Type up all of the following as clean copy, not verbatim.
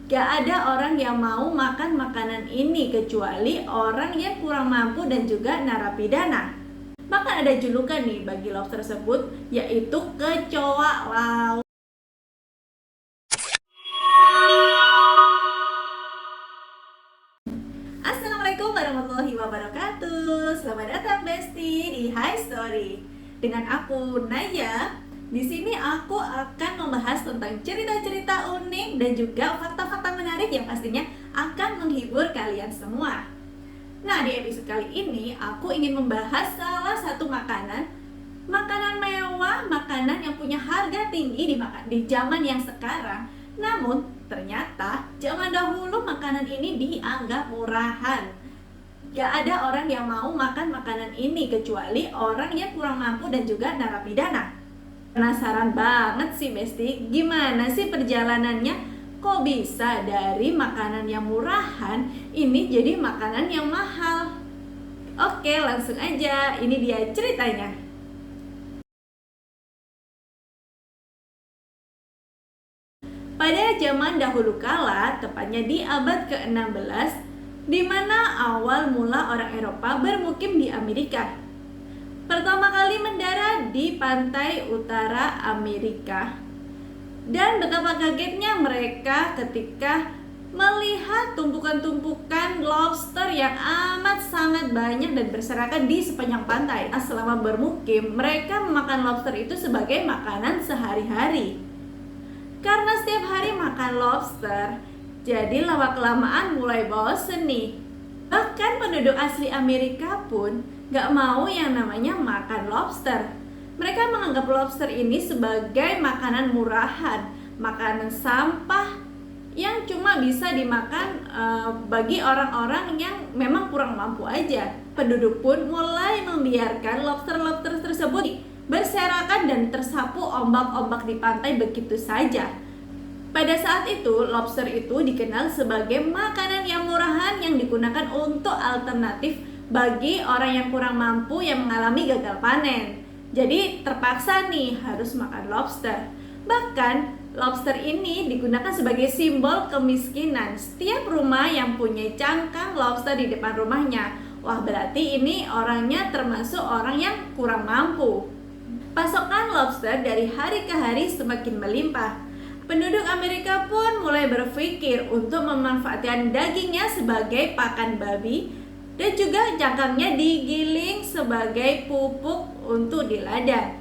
Gak ada orang yang mau makan makanan ini kecuali orang yang kurang mampu dan juga narapidana. Bahkan ada julukan nih bagi lobster tersebut, yaitu kecoa laut. Assalamualaikum warahmatullahi wabarakatuh. Selamat datang Besti di Hi Story. Dengan aku Naya. Di sini aku akan membahas tentang cerita-cerita unik dan juga fakta-fakta menarik yang pastinya akan menghibur kalian semua. Nah, di episode kali ini aku ingin membahas salah satu makanan mewah, makanan yang punya harga tinggi di zaman yang sekarang. Namun, ternyata zaman dahulu makanan ini dianggap murahan. Gak ada orang yang mau makan makanan ini kecuali orang yang kurang mampu dan juga narapidana. Penasaran banget sih Besti, gimana sih perjalanannya? Kok bisa dari makanan yang murahan ini jadi makanan yang mahal? Oke, langsung aja, ini dia ceritanya. Pada zaman dahulu kala, tepatnya di abad ke-16, di mana awal mula orang Eropa bermukim di Amerika. Pertama kali mendarat di pantai utara Amerika. Dan betapa kagetnya mereka ketika melihat tumpukan-tumpukan lobster yang amat sangat banyak dan berserakan di sepanjang pantai. Selama bermukim, mereka memakan lobster itu sebagai makanan sehari-hari. Karena setiap hari makan lobster, jadi lama-kelamaan mulai bosen nih. Bahkan penduduk asli Amerika pun gak mau yang namanya makan lobster. Mereka menganggap lobster ini sebagai makanan murahan, makanan sampah yang cuma bisa dimakan bagi orang-orang yang memang kurang mampu aja. Penduduk pun mulai membiarkan lobster-lobster tersebut berserakan dan tersapu ombak-ombak di pantai begitu saja. Pada saat itu, lobster itu dikenal sebagai makanan yang murahan yang digunakan untuk alternatif bagi orang yang kurang mampu yang mengalami gagal panen. Jadi terpaksa nih harus makan lobster. Bahkan lobster ini digunakan sebagai simbol kemiskinan. Setiap rumah yang punya cangkang lobster di depan rumahnya, wah berarti ini orangnya termasuk orang yang kurang mampu. Pasokan lobster dari hari ke hari semakin melimpah. Penduduk Amerika pun mulai berpikir untuk memanfaatkan dagingnya sebagai pakan babi dan juga cangkangnya digiling sebagai pupuk untuk di ladang.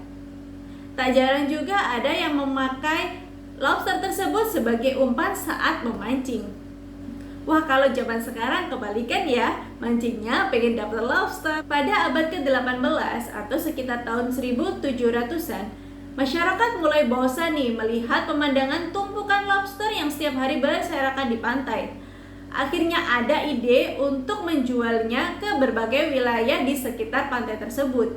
Tak jarang juga ada yang memakai lobster tersebut sebagai umpan saat memancing. Wah, kalau zaman sekarang kebalikan ya, mancingnya pengen dapat lobster. Pada abad ke-18 atau sekitar tahun 1700-an, masyarakat mulai bosan nih melihat pemandangan tumpukan lobster yang setiap hari berserakan di pantai. Akhirnya ada ide untuk menjualnya ke berbagai wilayah di sekitar pantai tersebut.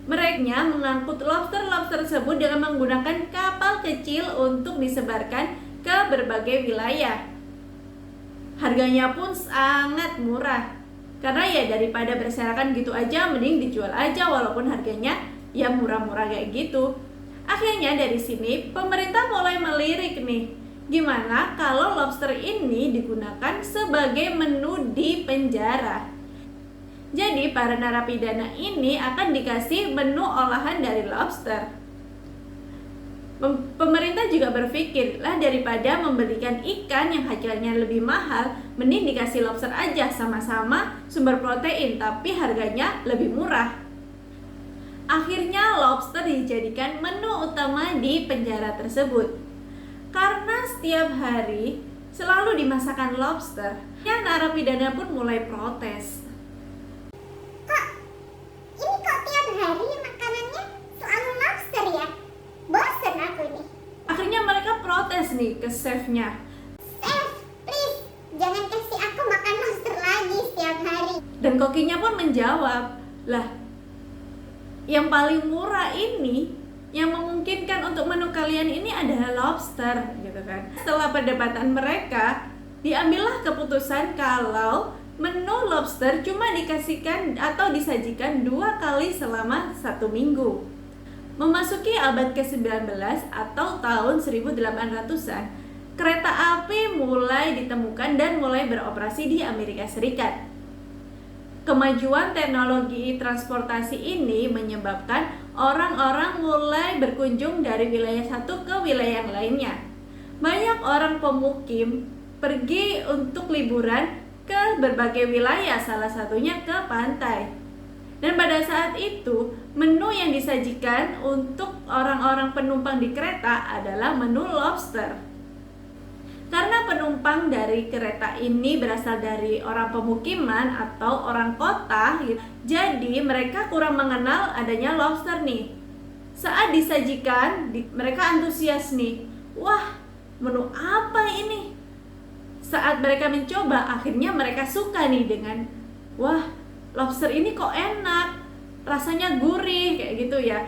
Mereka mengangkut lobster-lobster tersebut dengan menggunakan kapal kecil untuk disebarkan ke berbagai wilayah. Harganya pun sangat murah. Karena ya daripada berserakan gitu aja, mending dijual aja walaupun harganya ya murah-murah kayak gitu. Akhirnya dari sini pemerintah mulai melirik nih, gimana kalau lobster ini digunakan sebagai menu di penjara. Jadi para narapidana ini akan dikasih menu olahan dari lobster. Pemerintah juga berpikir, lah daripada membelikan ikan yang harganya lebih mahal, mending dikasih lobster aja, sama-sama sumber protein tapi harganya lebih murah. Akhirnya lobster dijadikan menu utama di penjara tersebut. Karena setiap hari selalu dimasakkan lobster, yang narapidana pun mulai protes. Kok tiap hari makanannya selalu lobster ya? Bosen aku nih. Akhirnya mereka protes nih ke chefnya. Chef, please, jangan kasih aku makan lobster lagi setiap hari. Dan kokinya pun menjawab, lah yang paling murah ini, yang memungkinkan untuk menu kalian ini adalah lobster, gitu kan. Setelah perdebatan mereka, diambillah keputusan kalau menu lobster cuma dikasihkan atau disajikan 2 kali selama 1 minggu. Memasuki abad ke-19 atau tahun 1800-an, kereta api mulai ditemukan dan mulai beroperasi di Amerika Serikat. Kemajuan teknologi transportasi ini menyebabkan orang-orang mulai berkunjung dari wilayah satu ke wilayah yang lainnya. Banyak orang pemukim pergi untuk liburan ke berbagai wilayah, salah satunya ke pantai. Dan pada saat itu, menu yang disajikan untuk orang-orang penumpang di kereta adalah menu lobster. Karena penumpang dari kereta ini berasal dari orang pemukiman atau orang kota, jadi mereka kurang mengenal adanya lobster nih. Saat disajikan, mereka antusias nih. Wah, menu apa ini? Saat mereka mencoba, akhirnya mereka suka nih dengan, wah, lobster ini kok enak, rasanya gurih, kayak gitu ya.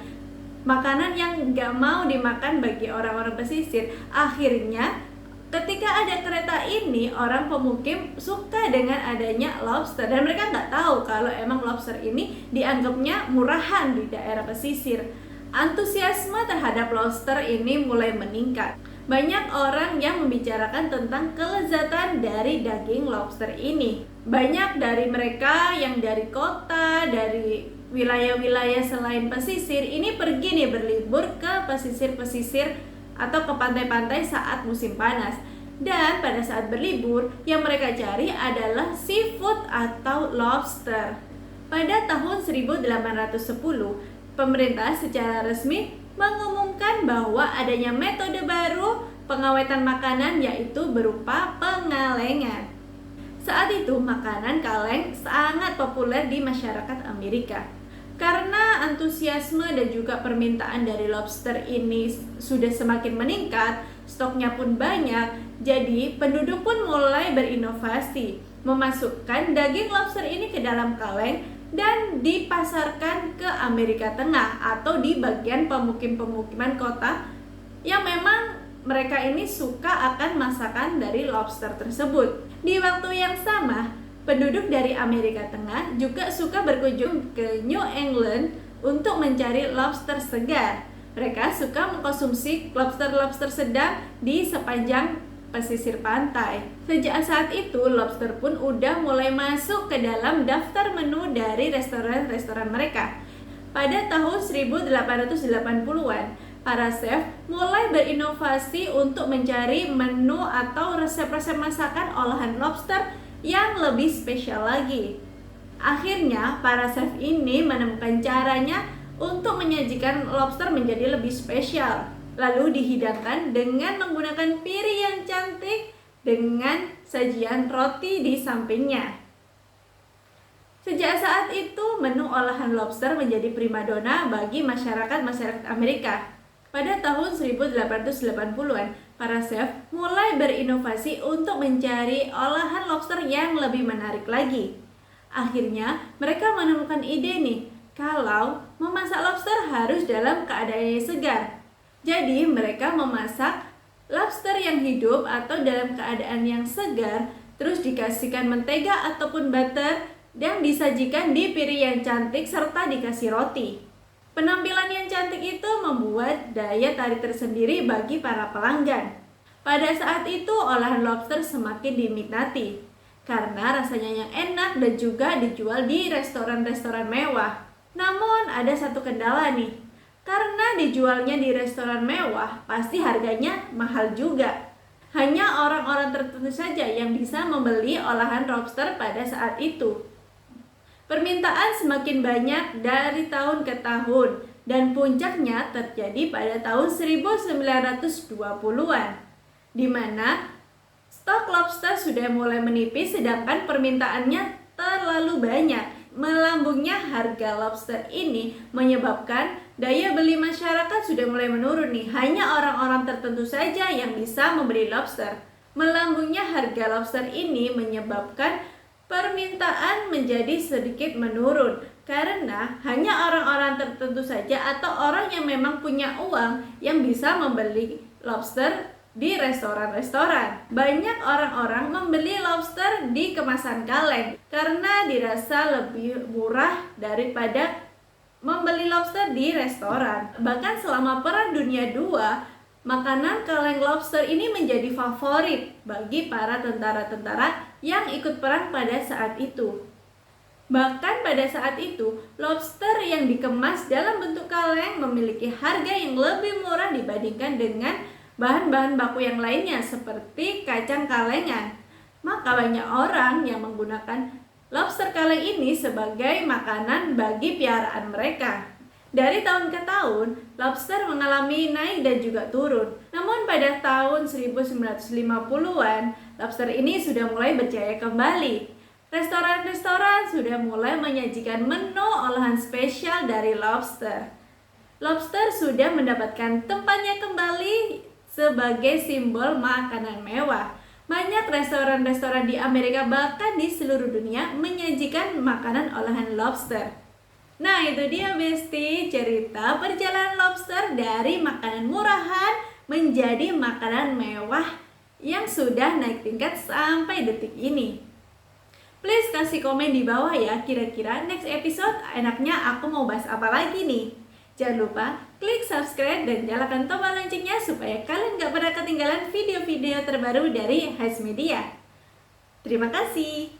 Makanan yang gak mau dimakan bagi orang-orang pesisir. Akhirnya, ketika ada kereta ini, orang pemukim suka dengan adanya lobster. Dan mereka gak tahu kalau emang lobster ini dianggapnya murahan di daerah pesisir. Antusiasme terhadap lobster ini mulai meningkat. Banyak orang yang membicarakan tentang kelezatan dari daging lobster ini. Banyak dari mereka yang dari kota, dari wilayah-wilayah selain pesisir ini pergi nih berlibur ke pesisir-pesisir atau ke pantai-pantai saat musim panas. Dan pada saat berlibur, yang mereka cari adalah seafood atau lobster. Pada tahun 1810, pemerintah secara resmi mengumumkan bahwa adanya metode baru pengawetan makanan, yaitu berupa pengalengan. Saat itu makanan kaleng sangat populer di masyarakat Amerika. Karena antusiasme dan juga permintaan dari lobster ini sudah semakin meningkat, stoknya pun banyak, jadi penduduk pun mulai berinovasi, memasukkan daging lobster ini ke dalam kaleng dan dipasarkan ke Amerika Tengah atau di bagian pemukiman kota yang memang mereka ini suka akan masakan dari lobster tersebut. Di waktu yang sama, penduduk dari Amerika Tengah juga suka berkunjung ke New England untuk mencari lobster segar. Mereka suka mengkonsumsi lobster-lobster sedang di sepanjang pesisir pantai. Sejak saat itu, lobster pun udah mulai masuk ke dalam daftar menu dari restoran-restoran mereka. Pada tahun 1880-an, para chef mulai berinovasi untuk mencari menu atau resep-resep masakan olahan lobster yang lebih spesial lagi. Akhirnya, para chef ini menemukan caranya untuk menyajikan lobster menjadi lebih spesial. Lalu dihidangkan dengan menggunakan piring yang cantik dengan sajian roti di sampingnya. Sejak saat itu, menu olahan lobster menjadi primadona bagi masyarakat Amerika. Pada tahun 1880-an, para chef mulai berinovasi untuk mencari olahan lobster yang lebih menarik lagi. Akhirnya, mereka menemukan ide nih, kalau memasak lobster harus dalam keadaan yang segar. Jadi mereka memasak lobster yang hidup atau dalam keadaan yang segar, terus dikasihkan mentega ataupun butter dan disajikan di piring yang cantik serta dikasih roti. Penampilan yang cantik itu membuat daya tarik tersendiri bagi para pelanggan. Pada saat itu olahan lobster semakin diminati karena rasanya yang enak dan juga dijual di restoran-restoran mewah. Namun ada satu kendala nih, karena dijualnya di restoran mewah, pasti harganya mahal juga. Hanya orang-orang tertentu saja yang bisa membeli olahan lobster pada saat itu. Permintaan semakin banyak dari tahun ke tahun, dan puncaknya terjadi pada tahun 1920-an, di mana stok lobster sudah mulai menipis sedangkan permintaannya terlalu banyak. Melambungnya harga lobster ini menyebabkan daya beli masyarakat sudah mulai menurun nih. Hanya orang-orang tertentu saja yang bisa membeli lobster. Melambungnya harga lobster ini menyebabkan permintaan menjadi sedikit menurun karena hanya orang-orang tertentu saja atau orang yang memang punya uang yang bisa membeli lobster di restoran-restoran. Banyak orang-orang membeli lobster di kemasan kaleng karena dirasa lebih murah daripada membeli lobster di restoran. Bahkan selama Perang Dunia II, Makanan kaleng lobster ini menjadi favorit bagi para tentara-tentara yang ikut perang pada saat itu. Bahkan pada saat itu, lobster yang dikemas dalam bentuk kaleng memiliki harga yang lebih murah dibandingkan dengan bahan-bahan baku yang lainnya seperti kacang kalengan. Maka banyak orang yang menggunakan lobster kaleng ini sebagai makanan bagi piaraan mereka. Dari tahun ke tahun, lobster mengalami naik dan juga turun. Namun pada tahun 1950-an, lobster ini sudah mulai berjaya kembali. Restoran-restoran sudah mulai menyajikan menu olahan spesial dari lobster. Lobster sudah mendapatkan tempatnya kembali sebagai simbol makanan mewah. Banyak restoran-restoran di Amerika bahkan di seluruh dunia menyajikan makanan olahan lobster. Nah, itu dia Besti, cerita perjalanan lobster dari makanan murahan menjadi makanan mewah yang sudah naik tingkat sampai detik ini. Please kasih komen di bawah ya, kira-kira next episode enaknya aku mau bahas apa lagi nih. Jangan lupa klik subscribe dan nyalakan tombol loncengnya supaya kalian gak pernah ketinggalan video-video terbaru dari Hais Media. Terima kasih.